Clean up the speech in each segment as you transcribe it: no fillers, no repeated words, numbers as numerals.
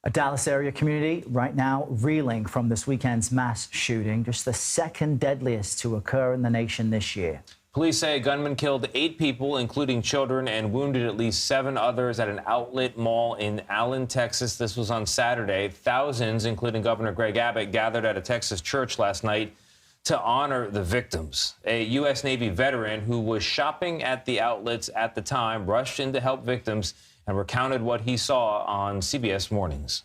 A Dallas area community right now reeling from this weekend's mass shooting, just the second deadliest to occur in the nation this year. Police say a gunman killed 8 people, including children, and wounded at least 7 others at an outlet mall in Allen, Texas. This was on Saturday. Thousands, including Governor Greg Abbott, gathered at a Texas church last night to honor the victims. A U.S. Navy veteran who was shopping at the outlets at the time rushed in to help victims and recounted what he saw on CBS Mornings.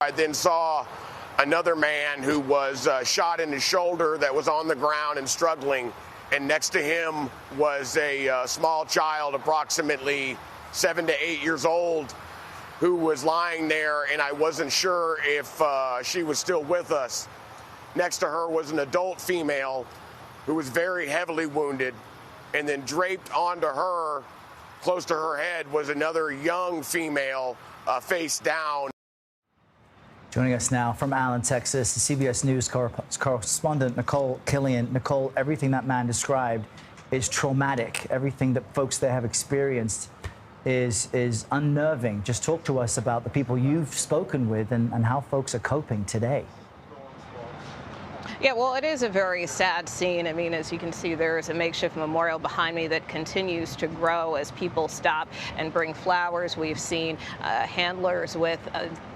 I then saw another man who was shot in his shoulder that was on the ground and struggling. And next to him was a small child, approximately 7 to 8 years old, who was lying there, and I wasn't sure if she was still with us. Next to her was an adult female who was very heavily wounded, and then draped onto her, close to her head, was another young female face down. Joining us now from Allen, Texas, CBS News correspondent Nikole Killion. Nikole, everything that man described is traumatic. Everything that folks there have experienced is unnerving. Just talk to us about the people you've spoken with and how folks are coping today. Yeah, well, it is a very sad scene. I mean, as you can see, there is a makeshift memorial behind me that continues to grow as people stop and bring flowers. We've seen handlers with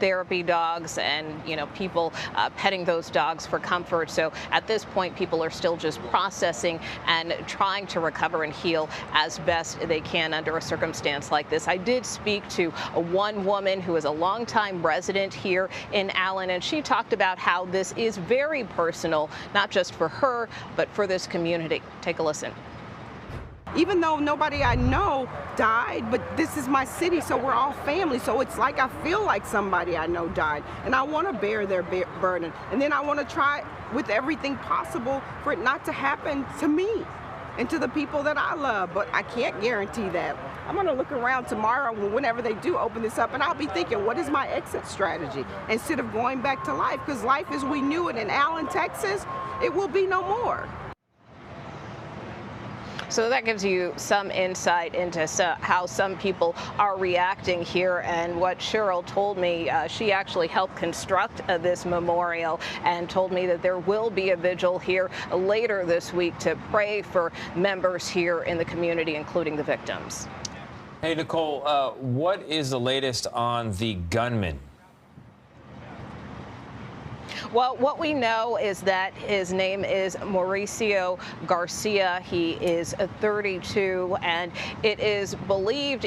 therapy dogs and, people petting those dogs for comfort. So at this point, people are still just processing and trying to recover and heal as best they can under a circumstance like this. I did speak to one woman who is a longtime resident here in Allen, and she talked about how this is very personal, not just for her, but for this community. Take a listen. Even though nobody I know died, but this is my city, so we're all family. So it's like I feel like somebody I know died, and I want to bear their burden. And then I want to try with everything possible for it not to happen to me and to the people that I love, but I can't guarantee that. I'm going to look around tomorrow whenever they do open this up, and I'll be thinking, what is my exit strategy instead of going back to life? Because life as we knew it in Allen, Texas, it will be no more. So that gives you some insight into how some people are reacting here. And what Cheryl told me, she actually helped construct this memorial and told me that there will be a vigil here later this week to pray for members here in the community, including the victims. Hey, Nikole, what is the latest on the gunman? Well, what we know is that his name is Mauricio Garcia. He is 32, and it is believed,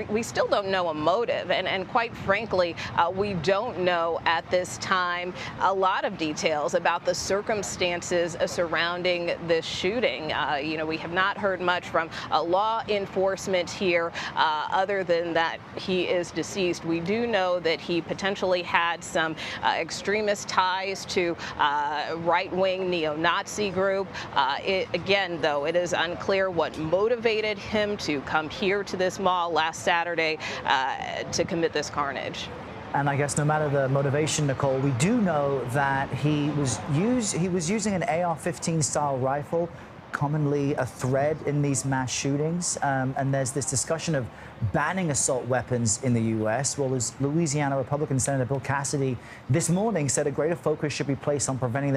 we still don't know a motive. And quite frankly, we don't know at this time a lot of details about the circumstances surrounding this shooting. We have not heard much from law enforcement here other than that he is deceased. We do know that he potentially had some extremist ties to right-wing neo-Nazi group. Again, though, it is unclear what motivated him to come here to this mall last Saturday to commit this carnage. And I guess no matter the motivation, Nikole, we do know that he was using an AR-15 style rifle, commonly a thread in these mass shootings. And there's this discussion of banning assault weapons in the U.S. Well, as Louisiana Republican Senator Bill Cassidy this morning said a greater focus should be placed on preventing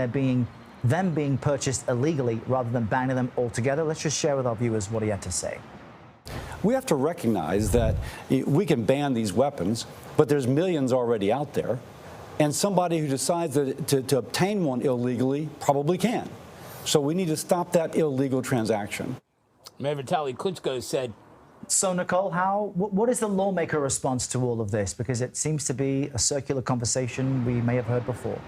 them being purchased illegally rather than banning them altogether. Let's just share with our viewers what he had to say. We have to recognize that we can ban these weapons, but there's millions already out there. And somebody who decides to obtain one illegally probably can. So we need to stop that illegal transaction. Mayor Vitaly Klitschko said. So, Nikole, what is the lawmaker response to all of this? Because it seems to be a circular conversation we may have heard before.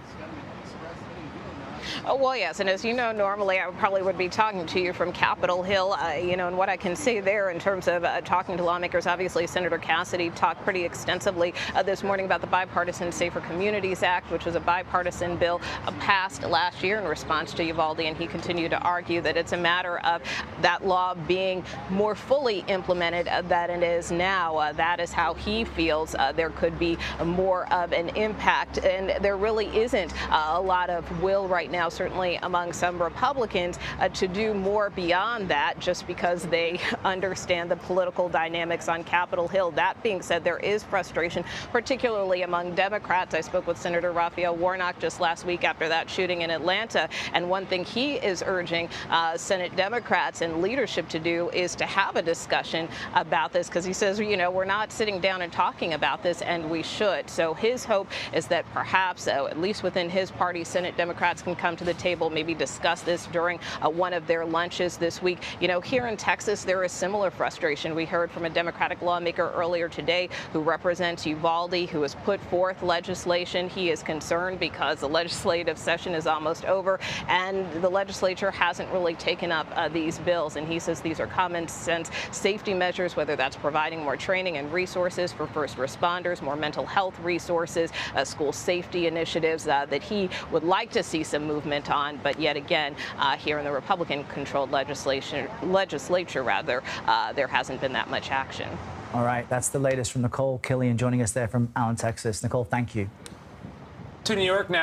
Oh, well, yes, and as you know, normally I probably would be talking to you from Capitol Hill, and what I can say there in terms of talking to lawmakers, obviously Senator Cassidy talked pretty extensively this morning about the Bipartisan Safer Communities Act, which was a bipartisan bill passed last year in response to Uvalde, and he continued to argue that it's a matter of that law being more fully implemented than it is now. That is how he feels there could be more of an impact, and there really isn't a lot of will right now certainly among some Republicans, to do more beyond that, just because they understand the political dynamics on Capitol Hill. That being said, there is frustration, particularly among Democrats. I spoke with Senator Raphael Warnock just last week after that shooting in Atlanta, and one thing he is urging Senate Democrats and leadership to do is to have a discussion about this, because he says, you know, we're not sitting down and talking about this, and we should. So his hope is that perhaps, at least within his party, Senate Democrats can come to the table, maybe discuss this during one of their lunches this week. You know, here in Texas, there is similar frustration. We heard from a Democratic lawmaker earlier today who represents Uvalde, who has put forth legislation. He is concerned because the legislative session is almost over, and the legislature hasn't really taken up these bills. And he says these are common sense safety measures, whether that's providing more training and resources for first responders, more mental health resources, school safety initiatives that he would like to see some movement on. But yet again, here in the Republican-controlled legislature, there hasn't been that much action. All right, that's the latest from Nikole Killion joining us there from Allen, Texas. Nikole, thank you. To New York now.